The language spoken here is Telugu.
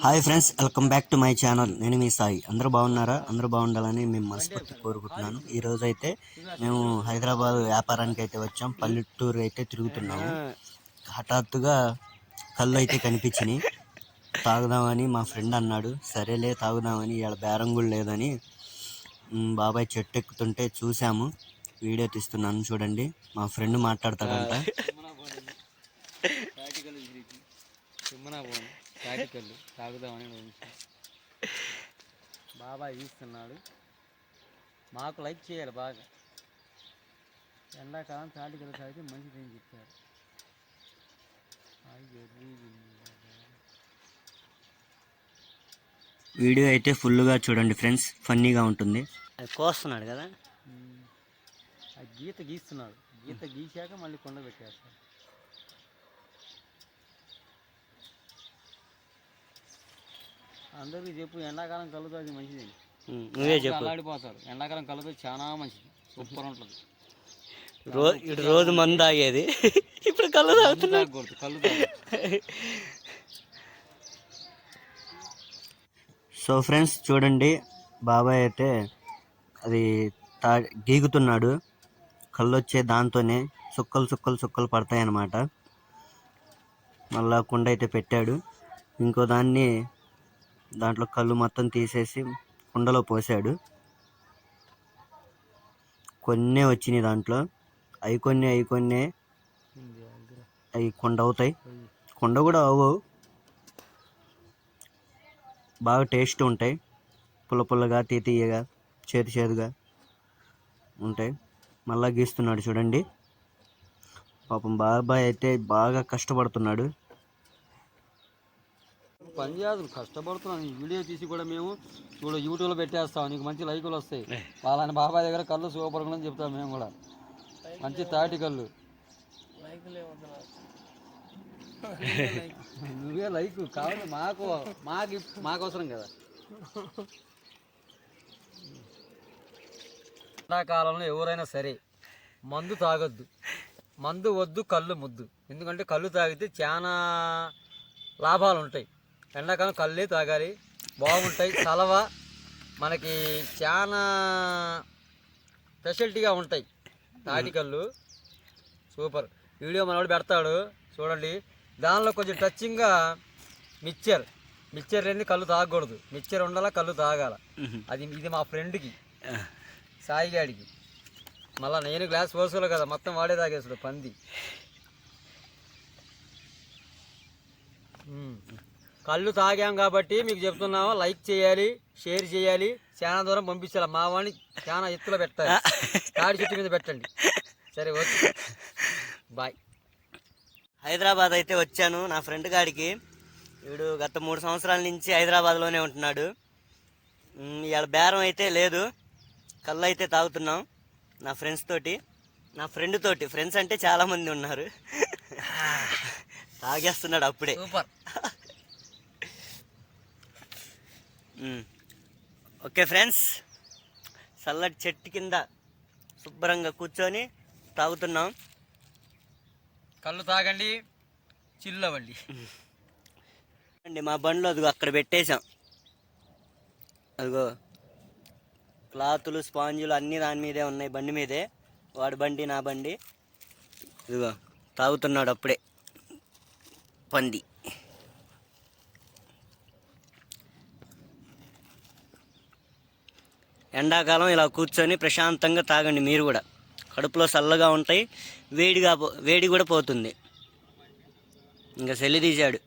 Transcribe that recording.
Hi friends, welcome back to my channel. నేను మీ సాయి. అందరూ బాగున్నారా? అందరూ బాగుండాలని మేము మనస్ఫూర్తి కోరుకుంటున్నాను. ఈరోజు అయితే మేము హైదరాబాద్ వ్యాపారానికి అయితే వచ్చాం. పల్లెటూరు అయితే తిరుగుతున్నాము. హఠాత్తుగా కళ్ళు అయితే కనిపించినాయి. తాగుదామని మా ఫ్రెండ్ అన్నాడు. సరేలే తాగుదామని, ఇవాళ బేరం కూడా లేదని బాబాయ్ చెట్టు ఎక్కుతుంటే చూసాము. వీడియో తీస్తున్నాను చూడండి. మా ఫ్రెండ్ మాట్లాడతాడంట. తాటికల్లు తాగుదామని బాబాయ్ తీస్తున్నాడు. మాకు లైక్ చేయాలి బాగా. ఎండాకాలం తాటికల్లు తాగితే మంచిదని చెప్పారు. వీడియో అయితే ఫుల్గా చూడండి ఫ్రెండ్స్, ఫన్నీగా ఉంటుంది. అది కోస్తున్నాడు కదా, ఆ గీత గీస్తున్నాడు. గీత గీసాక మళ్ళీ కొండ పెట్టేస్తాడు. అందరికీ చెప్పు, ఎండాకాలం కళ్ళు తాగి మంచిది. నువ్వే చెప్పు. అల్లాడిపోతారు. ఎండాకాలం కళ్ళు తాగి చాలా మంచిది, సూపర్ ఉంటుంది. రోజు మందు తాగేది, ఇప్పుడు కళ్ళు తాగకూడదు. కళ్ళు తాగి. సో ఫ్రెండ్స్ చూడండి, బాబాయ్ అయితే అది గీగుతున్నాడు. కళ్ళు వచ్చే దాంతోనే చుక్కలు చుక్కలు చుక్కలు పడతాయి అన్నమాట. మళ్ళా కుండ అయితే పెట్టాడు. ఇంకో దాంట్లో కళ్ళు మొత్తం తీసేసి కుండలో పోసాడు. కొన్నే వచ్చినాయి దాంట్లో. అవి కొన్ని అవి కొండ అవుతాయి. కొండ కూడా అవ్వవు. బాగా టేస్ట్ ఉంటాయి. పుల్లగా తీయగా చేదుగా ఉంటాయి. మళ్ళా గీస్తున్నాడు చూడండి. పాపం బాబాయ్ అయితే బాగా కష్టపడుతున్నాడు. పంజాబ్ కష్టపడుతున్నాను. ఈ వీడియో తీసి కూడా మేము యూట్యూబ్లో పెట్టేస్తాం. నీకు మంచి లైకులు వస్తాయి. వాళ్ళని బాబాయ్ దగ్గర కళ్ళు సూపర్ అని చెప్తాం. మేము కూడా మంచి తాటి కళ్ళు. నువ్వే లైక్ కావాలి మాకు అవసరం కదా. ఎండాకాలంలో ఎవరైనా సరే మందు తాగొద్దు. మందు వద్దు, కళ్ళు ముద్దు. ఎందుకంటే కళ్ళు తాగితే చాలా లాభాలు ఉంటాయి. ఎండాకాలం కళ్ళే తాగాలి, బాగుంటాయి. చలవ మనకి చాలా స్పెషాలిటీగా ఉంటాయి. తాటికల్లు సూపర్. వీడియో మనవాడు పెడతాడు చూడండి. దానిలో కొంచెం టచ్చింగ్గా మిక్చర్ లేని కళ్ళు తాగకూడదు. మిక్చర్ ఉండాలా, కళ్ళు తాగాల. ఇది మా ఫ్రెండ్కి, సాయిగాడికి. మళ్ళీ నేను గ్లాస్ పోసుకోలే కదా, మొత్తం వాడే తాగేస్తాడు పంది. కళ్ళు తాగాం కాబట్టి మీకు చెప్తున్నాము, లైక్ చేయాలి, షేర్ చేయాలి, చాలా దూరం పంపించాలి. మా వాడిని చాలా ఎత్తులో పెట్టాలి. తాడి చెట్టు మీద పెట్టండి. సరే, ఓకే, బాయ్. హైదరాబాద్ అయితే వచ్చాను నా ఫ్రెండ్ గాడికి. వీడు గత 3 సంవత్సరాల నుంచి హైదరాబాద్లోనే ఉంటున్నాడు. ఇవాళ బేరం అయితే లేదు. కళ్ళు అయితే తాగుతున్నాం నా ఫ్రెండ్స్ తోటి. నా ఫ్రెండ్ తోటి. ఫ్రెండ్స్ అంటే చాలామంది ఉన్నారు. తాగేస్తున్నాడు అప్పుడే. సూపర్. ఓకే ఫ్రెండ్స్, చల్లటి చెట్టు కింద శుభ్రంగా కూర్చొని తాగుతున్నాం. కళ్ళు తాగండి, చిల్లు అవ్వండి. అండి మా బండ్లో అదిగో అక్కడ పెట్టేశాం. అదిగో క్లాతులు, స్పాంజులు అన్నీ దాని మీదే ఉన్నాయి. బండి మీదే. వాడి బండి, నా బండి. ఇదిగో తాగుతున్నాడు అప్పుడే పంది. ఎండాకాలం ఇలా కూర్చొని ప్రశాంతంగా తాగండి మీరు కూడా. కడుపులో చల్లగా ఉంటాయి. వేడి కూడా పోతుంది. ఇంకా సెల్లి తీశాడు.